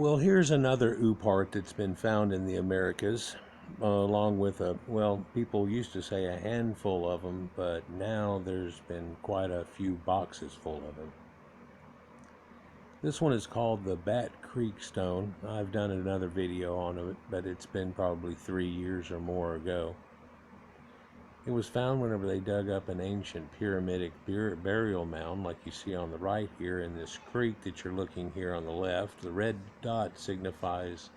Well, here's another Oopart that's been found in the Americas, along with people used to say a handful of them, but now there's been quite a few boxes full of them. This one is called the Bat Creek Stone. I've done another video on it, but it's been probably 3 years or more ago. It was found whenever they dug up an ancient pyramidic burial mound, like you see on the right here in this creek that you're looking here on the left. The red dot signifies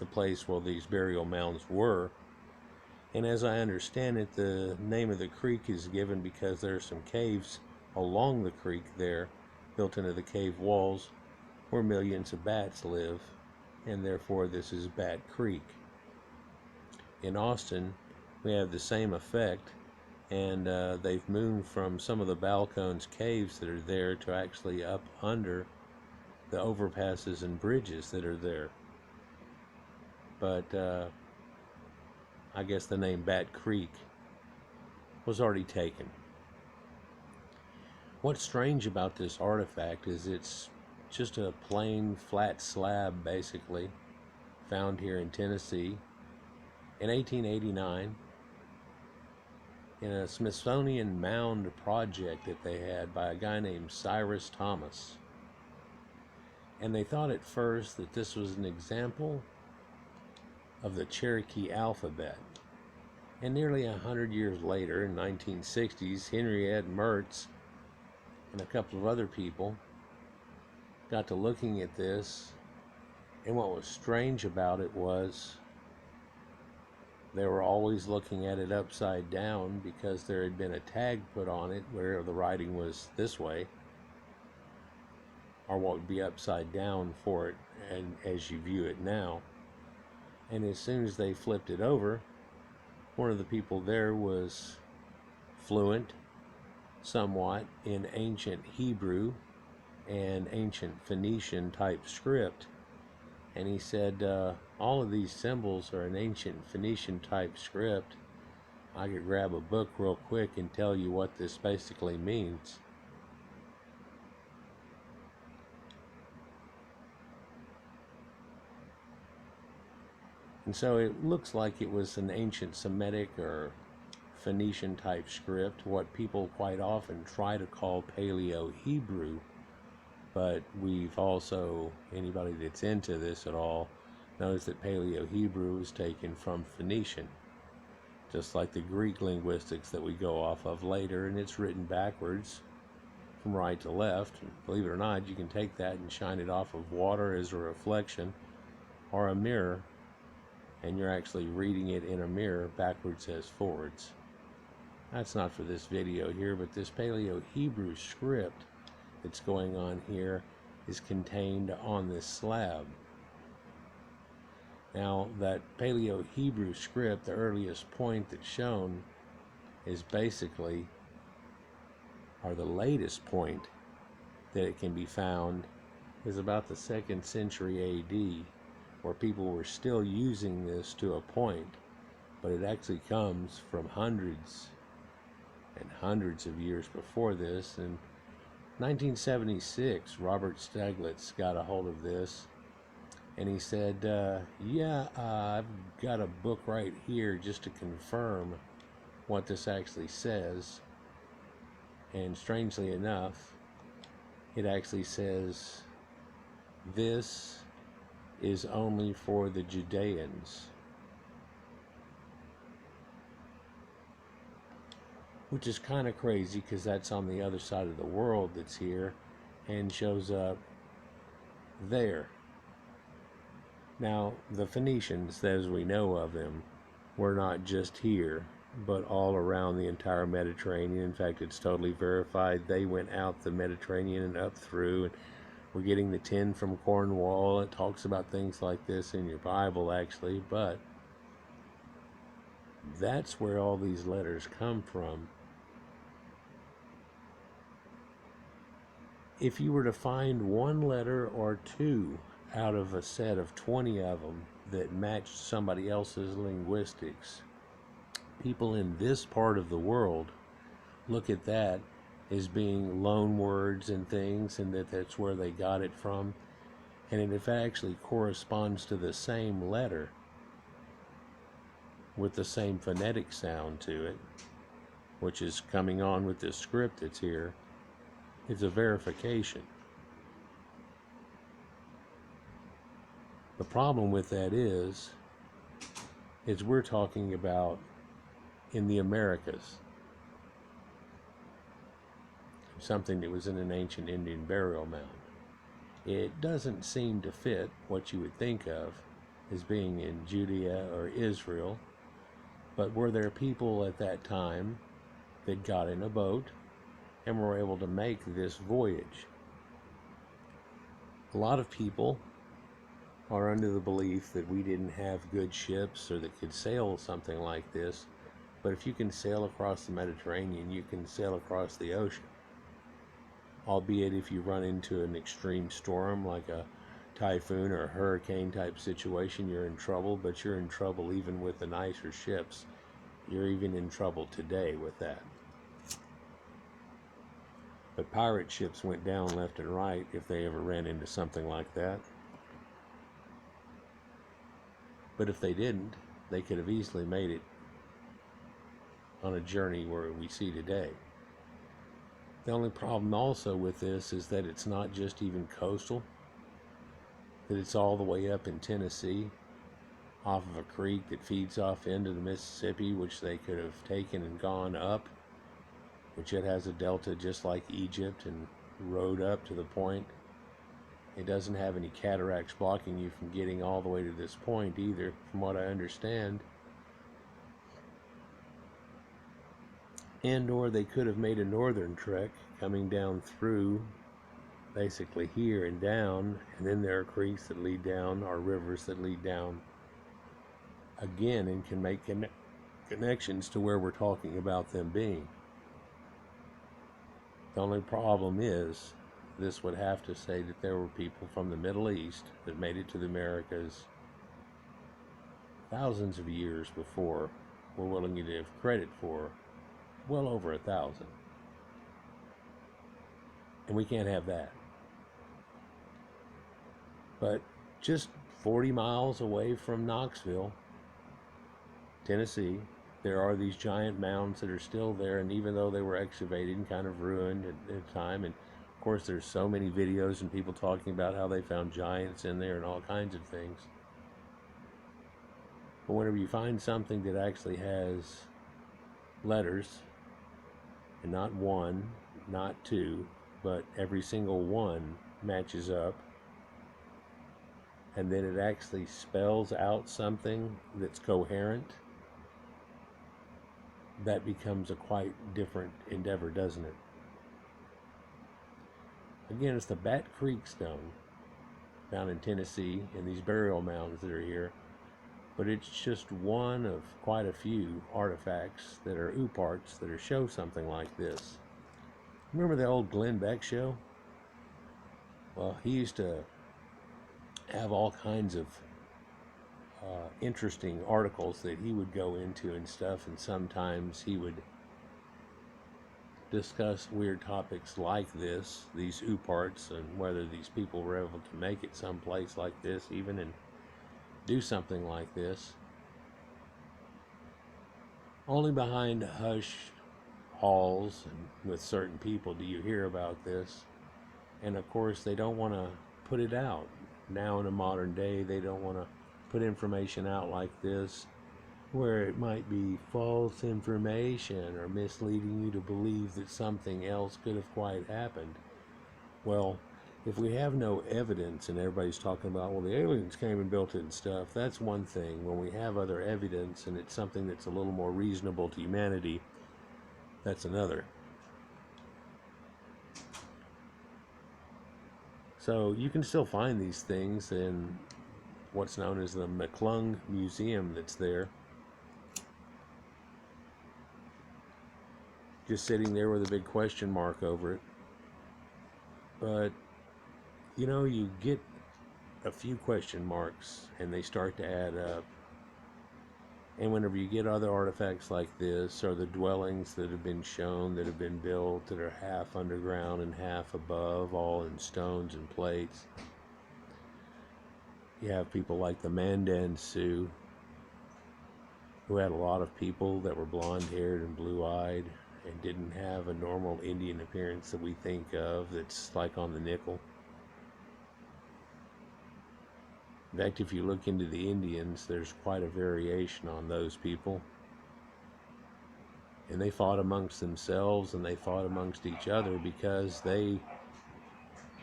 the place where these burial mounds were. And as I understand it, the name of the creek is given because there are some caves along the creek there, built into the cave walls, where millions of bats live, and therefore this is Bat Creek. In Austin, we have the same effect, and they've moved from some of the Balcones caves that are there to actually up under the overpasses and bridges that are there. But I guess the name Bat Creek was already taken. What's strange about this artifact is it's just a plain flat slab, basically, found here in Tennessee in 1889 in a Smithsonian mound project that they had by a guy named Cyrus Thomas. And they thought at first that this was an example of the Cherokee alphabet. And nearly 100 years later, in 1960s, Henriette Mertz and a couple of other people got to looking at this, and what was strange about it was they were always looking at it upside down because there had been a tag put on it where the writing was this way, or what would be upside down for it and as you view it now. And as soon as they flipped it over, one of the people there was fluent somewhat in ancient Hebrew and ancient Phoenician type script, and he said all of these symbols are an ancient Phoenician type script. I could grab a book real quick and tell you what this basically means. And so it looks like it was an ancient Semitic or Phoenician type script, what people quite often try to call Paleo Hebrew. But we've also, anybody that's into this at all, knows that Paleo Hebrew is taken from Phoenician, just like the Greek linguistics that we go off of later, and it's written backwards from right to left. Believe it or not, you can take that and shine it off of water as a reflection or a mirror, and you're actually reading it in a mirror backwards as forwards. That's not for this video here, but this Paleo Hebrew script that's going on here is contained on this slab. Now, that Paleo Hebrew script, the earliest point that's shown is basically, or the latest point that it can be found, is about the 2nd century AD, where people were still using this to a point, but it actually comes from hundreds and hundreds of years before this. And 1976, Robert Stiglitz got a hold of this, and he said, I've got a book right here just to confirm what this actually says. And strangely enough, it actually says, this is only for the Judeans. Which is kind of crazy because that's on the other side of the world that's here and shows up there. Now, the Phoenicians, as we know of them, were not just here, but all around the entire Mediterranean. In fact, it's totally verified. They went out the Mediterranean and up through, and we're getting the 10 from Cornwall. It talks about things like this in your Bible, actually, but that's where all these letters come from. If you were to find one letter or two out of a set of 20 of them that matched somebody else's linguistics, people in this part of the world look at that as being loan words and things, and that's where they got it from. And it actually corresponds to the same letter with the same phonetic sound to it, which is coming on with this script that's here. It's a verification. The problem with that is we're talking about in the Americas, something that was in an ancient Indian burial mound. It doesn't seem to fit what you would think of as being in Judea or Israel, but were there people at that time that got in a boat and were able to make this voyage? A lot of people are under the belief that we didn't have good ships or that could sail something like this, but if you can sail across the Mediterranean, you can sail across the ocean. Albeit if you run into an extreme storm like a typhoon or a hurricane type situation, you're in trouble, but you're in trouble even with the nicer ships. You're even in trouble today with that. But pirate ships went down left and right if they ever ran into something like that. But if they didn't, they could have easily made it on a journey where we see today. The only problem also with this is that it's not just even coastal, that it's all the way up in Tennessee, off of a creek that feeds off into the Mississippi, which they could have taken and gone up, which it has a delta just like Egypt, and rode up to the point. It doesn't have any cataracts blocking you from getting all the way to this point either, from what I understand. And or they could have made a northern trek coming down through basically here and down, and then there are creeks that lead down, or rivers that lead down again, and can make connections to where we're talking about them being. The only problem is this would have to say that there were people from the Middle East that made it to the Americas thousands of years before we're willing to give credit for. Well over 1,000. And we can't have that. But just 40 miles away from Knoxville, Tennessee, there are these giant mounds that are still there, and even though they were excavated and kind of ruined at the time, and of course there's so many videos and people talking about how they found giants in there and all kinds of things. But whenever you find something that actually has letters, and not one, not two, but every single one matches up, and then it actually spells out something that's coherent, that becomes a quite different endeavor, doesn't it? Again, it's the Bat Creek stone down in Tennessee, and these burial mounds that are here, but it's just one of quite a few artifacts that are Ooparts that show something like this. Remember the old Glenn Beck show? Well, he used to have all kinds of interesting articles that he would go into and stuff, and sometimes he would discuss weird topics like this, these Ooparts, and whether these people were able to make it someplace like this even, and do something like this. Only behind hush halls and with certain people do you hear about this. And of course they don't want to put it out. Now in a modern day, they don't want to put information out like this where it might be false information or misleading you to believe that something else could have quite happened. Well, if we have no evidence and everybody's talking about, well, the aliens came and built it and stuff, that's one thing. When we have other evidence and it's something that's a little more reasonable to humanity, that's another. So you can still find these things in what's known as the McClung Museum that's there. Just sitting there with a big question mark over it. But you know, you get a few question marks and they start to add up. And whenever you get other artifacts like this, or the dwellings that have been shown that have been built that are half underground and half above, all in stones and plates, You have people like the Mandan Sioux, who had a lot of people that were blonde-haired and blue-eyed and didn't have a normal Indian appearance that we think of that's like on the nickel. In fact, if you look into the Indians, there's quite a variation on those people. And they fought amongst themselves and they fought amongst each other because they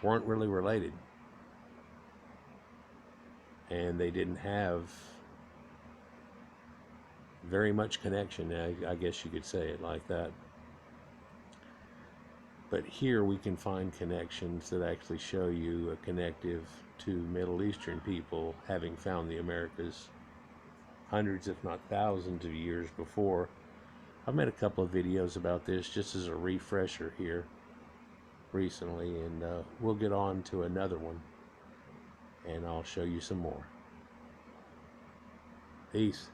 weren't really related. And they didn't have very much connection, I guess you could say it like that. But here we can find connections that actually show you a connective to Middle Eastern people having found the Americas hundreds, if not thousands of years before. I've made a couple of videos about this just as a refresher here recently, and we'll get on to another one and I'll show you some more. Peace.